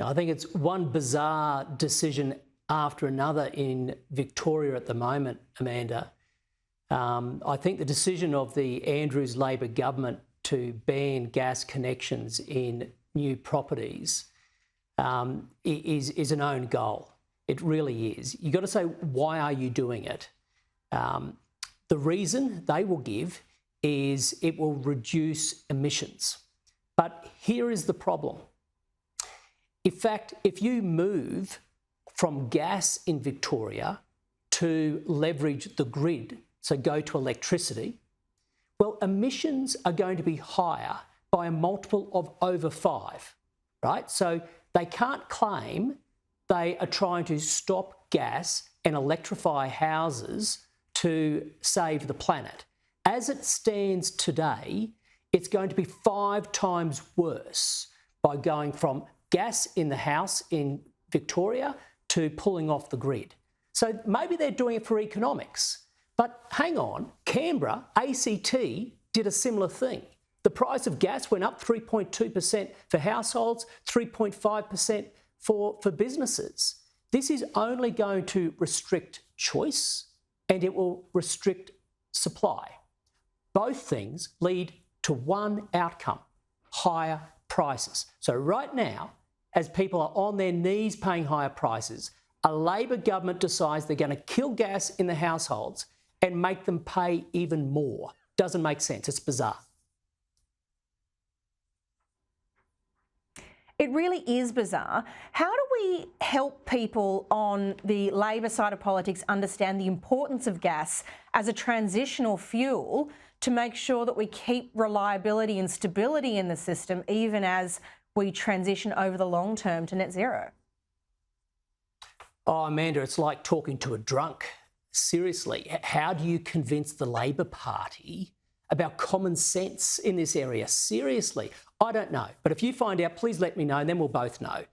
I think it's one bizarre decision after another in Victoria at the moment, Amanda. I think the decision of the Andrews Labor government to ban gas connections in new properties is an own goal. It really is. You've got to say, why are you doing it? The reason they will give is it will reduce emissions. But here is the problem. In fact, if you move from gas in Victoria to leverage the grid, so go to electricity, well, emissions are going to be higher by a multiple of over 5, right? So they can't claim they are trying to stop gas and electrify houses to save the planet. As it stands today, it's going to be 5 times worse by going from gas in the house in Victoria to pulling off the grid. So maybe they're doing it for economics. But hang on, Canberra, ACT, did a similar thing. The price of gas went up 3.2% for households, 3.5% for businesses. This is only going to restrict choice and it will restrict supply. Both things lead to one outcome: higher prices. So right now, as people are on their knees paying higher prices, a Labor government decides they're going to kill gas in the households and make them pay even more. Doesn't make sense. It's bizarre. It really is bizarre. How do we help people on the Labor side of politics understand the importance of gas as a transitional fuel to make sure that we keep reliability and stability in the system, even as we transition over the long term to net zero? Oh, Amanda, it's like talking to a drunk. Seriously, how do you convince the Labor Party about common sense in this area? Seriously, I don't know. But if you find out, please let me know, and then we'll both know.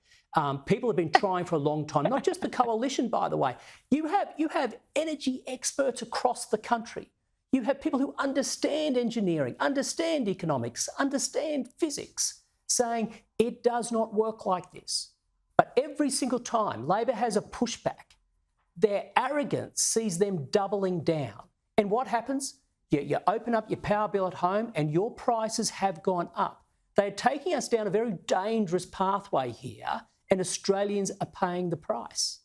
People have been trying for a long time, not just the coalition, by the way. You have energy experts across the country. You have people who understand engineering, understand economics, understand physics, saying it does not work like this. But every single time Labor has a pushback, their arrogance sees them doubling down. And what happens? You open up your power bill at home and your prices have gone up. They're taking us down a very dangerous pathway here, and Australians are paying the price.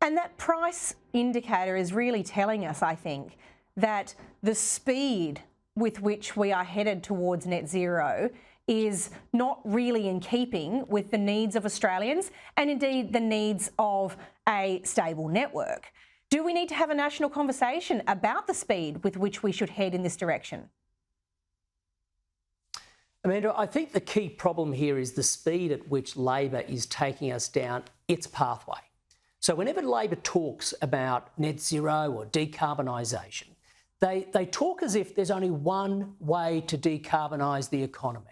And that price indicator is really telling us, I think, that the speed with which we are headed towards net zero is not really in keeping with the needs of Australians and indeed the needs of a stable network. Do we need to have a national conversation about the speed with which we should head in this direction? Amanda, I think the key problem here is the speed at which Labor is taking us down its pathway. So whenever Labor talks about net zero or decarbonisation, they talk as if there's only one way to decarbonise the economy.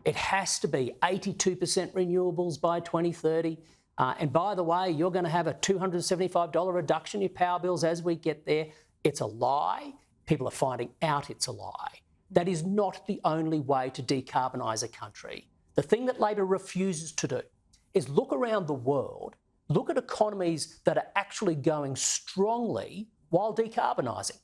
It has to be 82% renewables by 2030. And by the way, you're going to have a $275 reduction in your power bills as we get there. It's a lie. People are finding out it's a lie. That is not the only way to decarbonise a country. The thing that Labor refuses to do is look around the world, look at economies that are actually going strongly while decarbonising.